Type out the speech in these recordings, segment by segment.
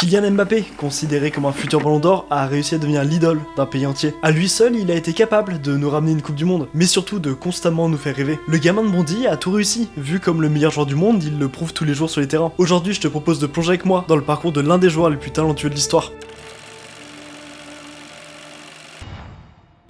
Kylian Mbappé, considéré comme un futur ballon d'or, a réussi à devenir l'idole d'un pays entier. À lui seul, il a été capable de nous ramener une coupe du monde, mais surtout de constamment nous faire rêver. Le gamin de Bondy a tout réussi. Vu comme le meilleur joueur du monde, il le prouve tous les jours sur les terrains. Aujourd'hui, je te propose de plonger avec moi dans le parcours de l'un des joueurs les plus talentueux de l'histoire.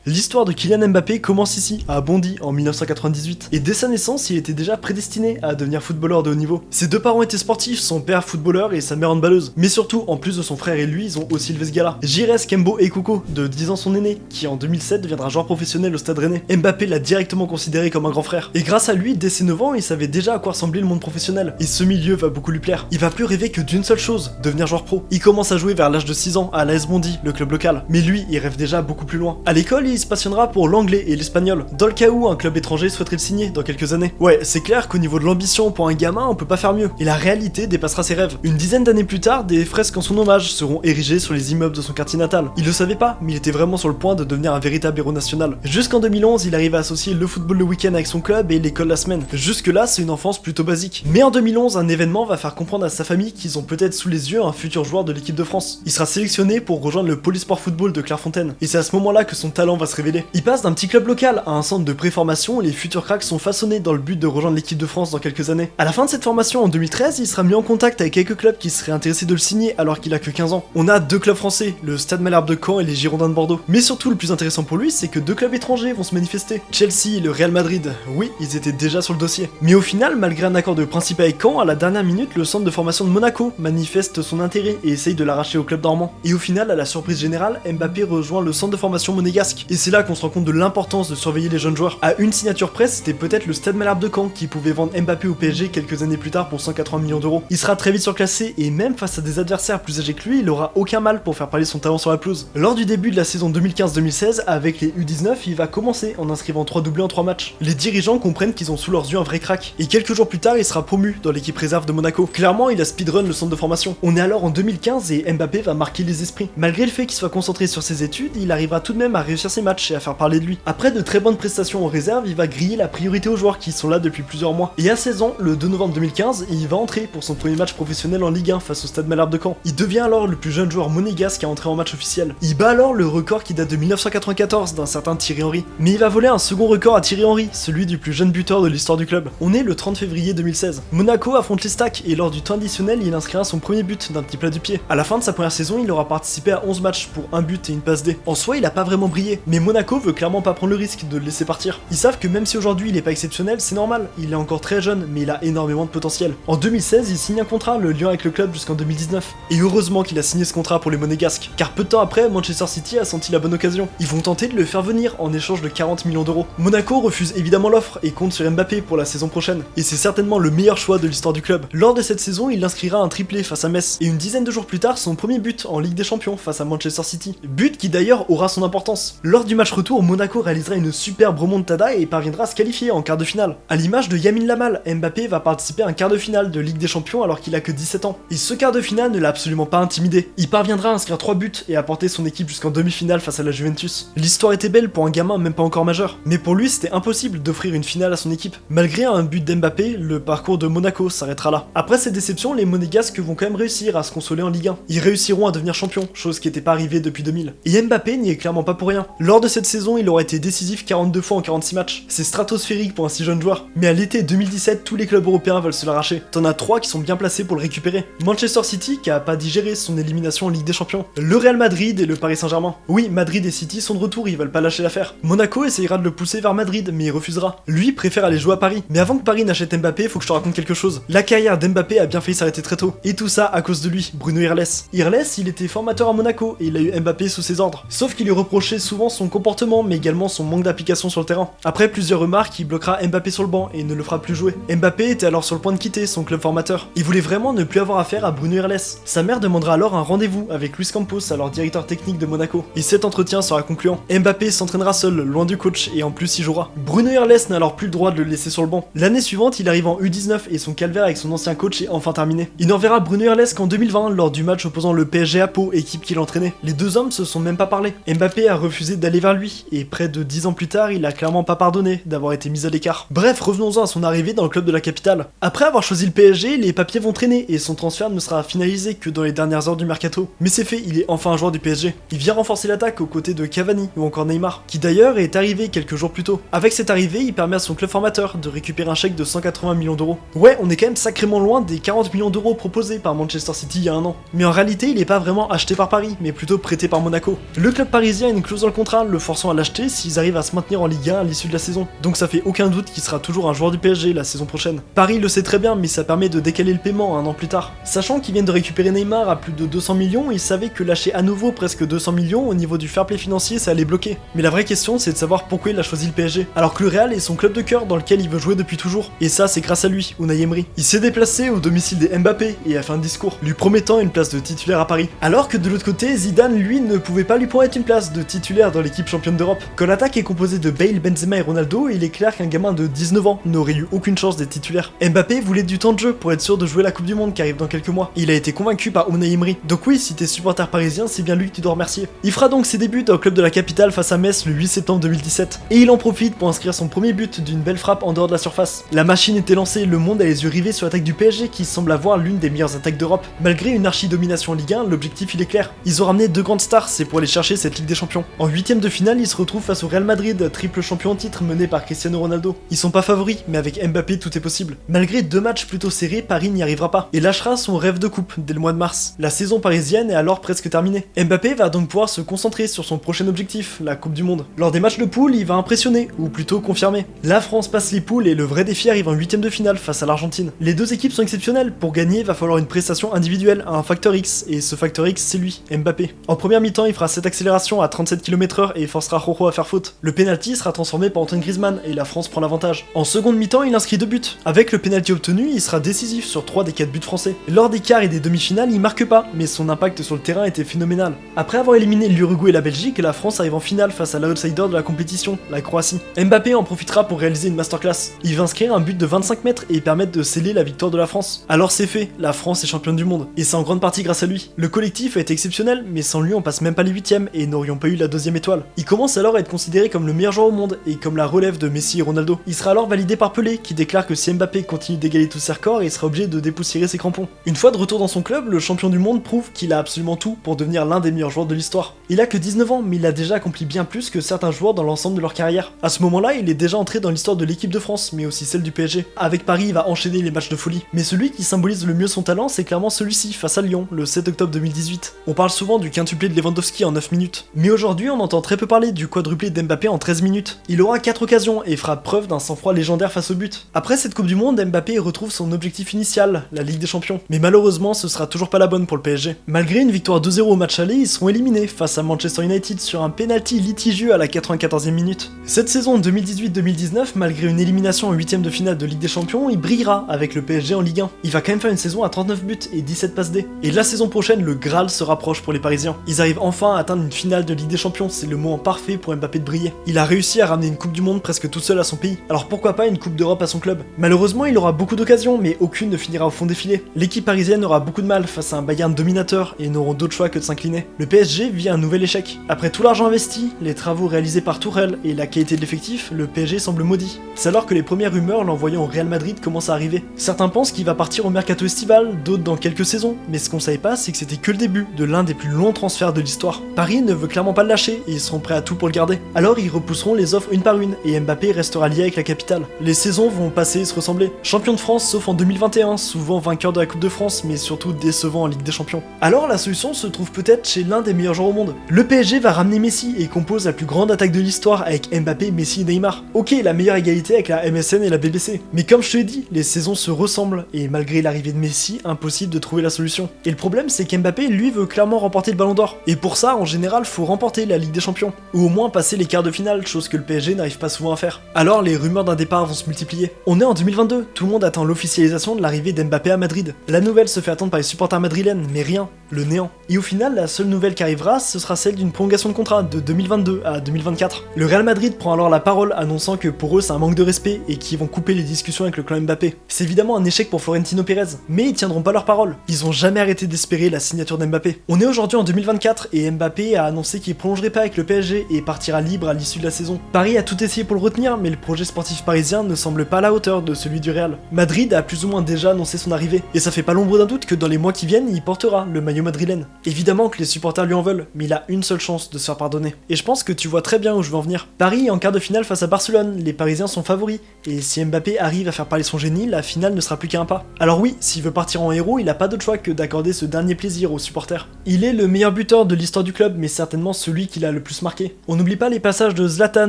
L'histoire de Kylian Mbappé commence ici, à Bondy, en 1998, et dès sa naissance, il était déjà prédestiné à devenir footballeur de haut niveau. Ses deux parents étaient sportifs, son père footballeur et sa mère handballeuse. Mais surtout, en plus de son frère et lui, ils ont aussi levé ce gars-là. Jires Kembo Ekoko, de 10 ans son aîné, qui en 2007 deviendra joueur professionnel au Stade Rennais. Mbappé l'a directement considéré comme un grand frère. Et grâce à lui, dès ses 9 ans, il savait déjà à quoi ressemblait le monde professionnel. Et ce milieu va beaucoup lui plaire. Il va plus rêver que d'une seule chose, devenir joueur pro. Il commence à jouer vers l'âge de 6 ans à l'AS Bondy, le club local. Mais lui, il rêve déjà beaucoup plus loin. À l'école, il se passionnera pour l'anglais et l'espagnol, dans le cas où un club étranger souhaiterait le signer dans quelques années. Ouais, c'est clair qu'au niveau de l'ambition pour un gamin, on peut pas faire mieux. Et la réalité dépassera ses rêves. Une dizaine d'années plus tard, des fresques en son hommage seront érigées sur les immeubles de son quartier natal. Il le savait pas, mais il était vraiment sur le point de devenir un véritable héros national. Jusqu'en 2011, il arrive à associer le football le week-end avec son club et l'école la semaine. Jusque là, c'est une enfance plutôt basique. Mais en 2011, un événement va faire comprendre à sa famille qu'ils ont peut-être sous les yeux un futur joueur de l'équipe de France. Il sera sélectionné pour rejoindre le Polysport Football de Clairefontaine. Et c'est à ce moment-là que son talent va se révéler. Il passe d'un petit club local à un centre de préformation où les futurs cracks sont façonnés dans le but de rejoindre l'équipe de France dans quelques années. À la fin de cette formation en 2013, il sera mis en contact avec quelques clubs qui seraient intéressés de le signer alors qu'il a que 15 ans. On a deux clubs français, le Stade Malherbe de Caen et les Girondins de Bordeaux. Mais surtout le plus intéressant pour lui, c'est que deux clubs étrangers vont se manifester. Chelsea et le Real Madrid. Oui, ils étaient déjà sur le dossier. Mais au final, malgré un accord de principe avec Caen, à la dernière minute, le centre de formation de Monaco manifeste son intérêt et essaye de l'arracher au club normand. Et au final, à la surprise générale, Mbappé rejoint le centre de formation monégasque. Et c'est là qu'on se rend compte de l'importance de surveiller les jeunes joueurs. À une signature presse, c'était peut-être le Stade Malherbe de Caen qui pouvait vendre Mbappé au PSG quelques années plus tard pour 180 millions d'euros. Il sera très vite surclassé et même face à des adversaires plus âgés que lui, il aura aucun mal pour faire parler son talent sur la pelouse. Lors du début de la saison 2015-2016, avec les U19, il va commencer en inscrivant 3 doublés en 3 matchs. Les dirigeants comprennent qu'ils ont sous leurs yeux un vrai crack. Et quelques jours plus tard, il sera promu dans l'équipe réserve de Monaco. Clairement, il a speedrun le centre de formation. On est alors en 2015 et Mbappé va marquer les esprits. Malgré le fait qu'il soit concentré sur ses études, il arrivera tout de même à réussir ses matchs et à faire parler de lui. Après de très bonnes prestations en réserve, il va griller la priorité aux joueurs qui sont là depuis plusieurs mois. Et à 16 ans, le 2 novembre 2015, il va entrer pour son premier match professionnel en Ligue 1 face au Stade Malherbe de Caen. Il devient alors le plus jeune joueur monégasque à entrer en match officiel. Il bat alors le record qui date de 1994 d'un certain Thierry Henry. Mais il va voler un second record à Thierry Henry, celui du plus jeune buteur de l'histoire du club. On est le 30 février 2016. Monaco affronte les Stacks et lors du temps additionnel, il inscrira son premier but d'un petit plat du pied. À la fin de sa première saison, il aura participé à 11 matchs pour un but et une passe D. En soi, il a pas vraiment brillé, mais Monaco veut clairement pas prendre le risque de le laisser partir. Ils savent que même si aujourd'hui il est pas exceptionnel, c'est normal, il est encore très jeune, mais il a énormément de potentiel. En 2016, il signe un contrat, le lien avec le club jusqu'en 2019. Et heureusement qu'il a signé ce contrat pour les Monégasques, car peu de temps après, Manchester City a senti la bonne occasion. Ils vont tenter de le faire venir en échange de 40 millions d'euros. Monaco refuse évidemment l'offre et compte sur Mbappé pour la saison prochaine. Et c'est certainement le meilleur choix de l'histoire du club. Lors de cette saison, il inscrira un triplé face à Metz, et une dizaine de jours plus tard, son premier but en Ligue des Champions face à Manchester City. But qui d'ailleurs aura son importance. Lors du match retour, Monaco réalisera une superbe remontada et parviendra à se qualifier en quart de finale. À l'image de Yamin Lamal, Mbappé va participer à un quart de finale de Ligue des Champions alors qu'il a que 17 ans. Et ce quart de finale ne l'a absolument pas intimidé. Il parviendra à inscrire 3 buts et à porter son équipe jusqu'en demi-finale face à la Juventus. L'histoire était belle pour un gamin même pas encore majeur. Mais pour lui, c'était impossible d'offrir une finale à son équipe. Malgré un but d'Mbappé, le parcours de Monaco s'arrêtera là. Après cette déception, les Monégasques vont quand même réussir à se consoler en Ligue 1. Ils réussiront à devenir champions, chose qui n'était pas arrivée depuis 2000. Et Mbappé n'y est clairement pas pour rien. Lors de cette saison, il aura été décisif 42 fois en 46 matchs. C'est stratosphérique pour un si jeune joueur. Mais à l'été 2017, tous les clubs européens veulent se l'arracher. T'en as 3 qui sont bien placés pour le récupérer. Manchester City, qui a pas digéré son élimination en Ligue des Champions. Le Real Madrid et le Paris Saint-Germain. Oui, Madrid et City sont de retour, ils veulent pas lâcher l'affaire. Monaco essayera de le pousser vers Madrid, mais il refusera. Lui préfère aller jouer à Paris. Mais avant que Paris n'achète Mbappé, faut que je te raconte quelque chose. La carrière d'Mbappé a bien failli s'arrêter très tôt. Et tout ça à cause de lui, Bruno Irles. Irles, il était formateur à Monaco et il a eu Mbappé sous ses ordres. Sauf qu'il lui reprochait souvent son comportement, mais également son manque d'application sur le terrain. Après plusieurs remarques, il bloquera Mbappé sur le banc et ne le fera plus jouer. Mbappé était alors sur le point de quitter son club formateur. Il voulait vraiment ne plus avoir affaire à Bruno Irles. Sa mère demandera alors un rendez-vous avec Luis Campos, alors directeur technique de Monaco. Et cet entretien sera concluant. Mbappé s'entraînera seul, loin du coach, et en plus il jouera. Bruno Irles n'a alors plus le droit de le laisser sur le banc. L'année suivante, il arrive en U19 et son calvaire avec son ancien coach est enfin terminé. Il n'en verra Bruno Irles qu'en 2020 lors du match opposant le PSG à Pau, équipe qu'il entraînait. Les deux hommes se sont même pas parlé. Mbappé a refusé accepte d'aller vers lui, et près de 10 ans plus tard, il a clairement pas pardonné d'avoir été mis à l'écart. Bref, revenons-en à son arrivée dans le club de la capitale. Après avoir choisi le PSG, les papiers vont traîner, et son transfert ne sera finalisé que dans les dernières heures du mercato. Mais c'est fait, il est enfin un joueur du PSG. Il vient renforcer l'attaque aux côtés de Cavani ou encore Neymar, qui d'ailleurs est arrivé quelques jours plus tôt. Avec cette arrivée, il permet à son club formateur de récupérer un chèque de 180 millions d'euros. Ouais, on est quand même sacrément loin des 40 millions d'euros proposés par Manchester City il y a un an. Mais en réalité, il n'est pas vraiment acheté par Paris, mais plutôt prêté par Monaco. Le club parisien a une clause dans le contrat le forçant à l'acheter s'ils arrivent à se maintenir en Ligue 1 à l'issue de la saison. Donc ça fait aucun doute qu'il sera toujours un joueur du PSG la saison prochaine. Paris le sait très bien, mais ça permet de décaler le paiement un an plus tard. Sachant qu'ils viennent de récupérer Neymar à plus de 200 millions, ils savaient que lâcher à nouveau presque 200 millions au niveau du fair play financier, ça allait bloquer. Mais la vraie question, c'est de savoir pourquoi il a choisi le PSG, alors que le Real est son club de cœur dans lequel il veut jouer depuis toujours. Et ça, c'est grâce à lui, Unai Emery. Il s'est déplacé au domicile des Mbappé et a fait un discours, lui promettant une place de titulaire à Paris. Alors que de l'autre côté, Zidane, lui, ne pouvait pas lui promettre une place de titulaire dans l'équipe championne d'Europe. Quand l'attaque est composée de Bale, Benzema et Ronaldo, il est clair qu'un gamin de 19 ans n'aurait eu aucune chance d'être titulaire. Mbappé voulait du temps de jeu pour être sûr de jouer la Coupe du Monde qui arrive dans quelques mois. Il a été convaincu par Unai Emery. Donc oui, si t'es supporter parisien, c'est bien lui que tu dois remercier. Il fera donc ses débuts au club de la capitale face à Metz le 8 septembre 2017. Et il en profite pour inscrire son premier but d'une belle frappe en dehors de la surface. La machine était lancée, le monde a les yeux rivés sur l'attaque du PSG qui semble avoir l'une des meilleures attaques d'Europe. Malgré une archi-domination en Ligue 1, l'objectif il est clair. Ils ont ramené deux grandes stars, c'est pour aller chercher cette Ligue des Champions. En huitième de finale, ils se retrouvent face au Real Madrid, triple champion en titre mené par Cristiano Ronaldo. Ils sont pas favoris, mais avec Mbappé tout est possible. Malgré deux matchs plutôt serrés, Paris n'y arrivera pas et lâchera son rêve de coupe dès le mois de mars. La saison parisienne est alors presque terminée. Mbappé va donc pouvoir se concentrer sur son prochain objectif, la Coupe du Monde. Lors des matchs de poule, il va impressionner, ou plutôt confirmer. La France passe les poules et le vrai défi arrive en huitième de finale face à l'Argentine. Les deux équipes sont exceptionnelles, pour gagner, va falloir une prestation individuelle à un facteur X, et ce facteur X c'est lui, Mbappé. En première mi-temps, il fera cette accélération à 37 km/h et forcera Rojo à faire faute. Le penalty sera transformé par Antoine Griezmann et la France prend l'avantage. En seconde mi-temps, il inscrit 2 buts. Avec le penalty obtenu, il sera décisif sur 3 des 4 buts français. Lors des quarts et des demi-finales, il marque pas, mais son impact sur le terrain était phénoménal. Après avoir éliminé l'Uruguay et la Belgique, la France arrive en finale face à l'outsider de la compétition, la Croatie. Mbappé en profitera pour réaliser une masterclass. Il va inscrire un but de 25 mètres et permettre de sceller la victoire de la France. Alors c'est fait, la France est championne du monde. Et c'est en grande partie grâce à lui. Le collectif a été exceptionnel, mais sans lui on passe même pas les huitièmes et n'aurions pas eu la deuxième étoile. Il commence alors à être considéré comme le meilleur joueur au monde et comme la relève de Messi et Ronaldo. Il sera alors validé par Pelé qui déclare que si Mbappé continue d'égaler tous ses records, il sera obligé de dépoussiérer ses crampons. Une fois de retour dans son club, le champion du monde prouve qu'il a absolument tout pour devenir l'un des meilleurs joueurs de l'histoire. Il a que 19 ans, mais il a déjà accompli bien plus que certains joueurs dans l'ensemble de leur carrière. À ce moment-là, il est déjà entré dans l'histoire de l'équipe de France, mais aussi celle du PSG. Avec Paris, il va enchaîner les matchs de folie. Mais celui qui symbolise le mieux son talent, c'est clairement celui-ci, face à Lyon, le 7 octobre 2018. On parle souvent du quintuplé de Lewandowski en 9 minutes. Mais aujourd'hui, on entend très peu parler du quadruplé d'Mbappé en 13 minutes. Il aura 4 occasions et fera preuve d'un sang-froid légendaire face au but. Après cette Coupe du Monde, Mbappé retrouve son objectif initial, la Ligue des Champions. Mais malheureusement, ce sera toujours pas la bonne pour le PSG. Malgré une victoire 2-0 au match aller, ils seront éliminés face à Manchester United sur un penalty litigieux à la 94e minute. Cette saison 2018-2019, malgré une élimination en 8ème de finale de Ligue des Champions, il brillera avec le PSG en Ligue 1. Il va quand même faire une saison à 39 buts et 17 passes D. Et la saison prochaine, le Graal se rapproche pour les Parisiens. Ils arrivent enfin à atteindre une finale de Ligue des Champions, c'est le moment parfait pour Mbappé de briller. Il a réussi à ramener une Coupe du Monde presque tout seul à son pays. Alors pourquoi pas une Coupe d'Europe à son club? Malheureusement, il aura beaucoup d'occasions, mais aucune ne finira au fond des filets. L'équipe parisienne aura beaucoup de mal face à un Bayern dominateur et n'auront d'autre choix que de s'incliner. Le PSG vit un nouvel échec. Après tout l'argent investi, les travaux réalisés par Tourelle et la qualité de l'effectif, le PSG semble maudit. C'est alors que les premières rumeurs l'envoyant au Real Madrid commencent à arriver. Certains pensent qu'il va partir au mercato estival, d'autres dans quelques saisons, mais ce qu'on savait pas, c'est que c'était que le début de l'un des plus longs transferts de l'histoire. Paris ne veut clairement pas le lâcher et ils seront prêts à tout pour le garder. Alors ils repousseront les offres une par une et Mbappé restera lié avec la capitale. Les saisons vont passer et se ressembler. Champion de France sauf en 2021, souvent vainqueur de la Coupe de France, mais surtout décevant en Ligue des Champions. Alors la solution se trouve peut-être chez l'un des meilleurs joueurs au monde. Le PSG va ramener Messi et compose la plus grande attaque de l'histoire avec Mbappé, Messi et Neymar. Ok, la meilleure égalité avec la MSN et la BBC. Mais comme je te l'ai dit, les saisons se ressemblent et malgré l'arrivée de Messi, impossible de trouver la solution. Et le problème c'est qu'Mbappé lui veut clairement remporter le Ballon d'Or. Et pour ça, en général, faut remporter la Ligue des Champions. Ou au moins passer les quarts de finale, chose que le PSG n'arrive pas souvent à faire. Alors les rumeurs d'un départ vont se multiplier. On est en 2022, tout le monde attend l'officialisation de l'arrivée d'Mbappé à Madrid. La nouvelle se fait attendre par les supporters madrilènes, mais rien, le néant. Et au final, la seule nouvelle qui arrivera, ce sera celle d'une prolongation de contrat de 2022 à 2024. Le Real Madrid prend alors la parole annonçant que pour eux c'est un manque de respect et qu'ils vont couper les discussions avec le clan Mbappé. C'est évidemment un échec pour Florentino Pérez, mais ils tiendront pas leur parole. Ils ont jamais arrêté d'espérer la signature d'Mbappé. On est aujourd'hui en 2024 et Mbappé a annoncé qu'il prolongerait pas avec le PSG et partira libre à l'issue de la saison. Paris a tout essayé pour le retenir, mais le projet sportif parisien ne semble pas à la hauteur de celui du Real. Madrid a plus ou moins déjà annoncé son arrivée, et ça fait pas l'ombre d'un doute que dans les mois qui viennent, il portera le maillot madrilène. Évidemment que les supporters lui en veulent, mais il a une seule chance de se faire pardonner. Et je pense que tu vois très bien où je veux en venir. Paris en quart de finale face à Barcelone, les Parisiens sont favoris, et si Mbappé arrive à faire parler son génie, la finale ne sera plus qu'à un pas. Alors oui, s'il veut partir en héros, il a pas d'autre choix que d'accorder ce dernier plaisir aux supporters. Il est le meilleur buteur de l'histoire du club, mais certainement celui qui l'a le plus marqué. On n'oublie pas les passages de Zlatan,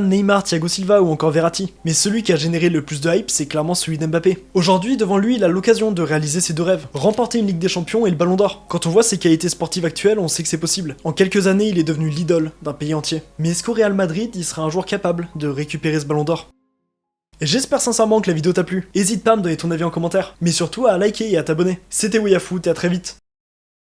Neymar, Thiago Silva ou encore Verratti, mais celui qui a généré le plus de hype, c'est clairement celui d'Mbappé. Aujourd'hui, devant lui, il a l'occasion de réaliser ses deux rêves, remporter une Ligue des Champions et le Ballon d'Or. Quand on voit ses qualités sportives actuelles, on sait que c'est possible. En quelques années, il est devenu l'idole d'un pays entier. Mais est-ce qu'au Real Madrid, il sera un jour capable de récupérer ce Ballon d'Or? J'espère sincèrement que la vidéo t'a plu. Hésite pas à me donner ton avis en commentaire, mais surtout à liker et à t'abonner. C'était WeyaFoot et à très vite.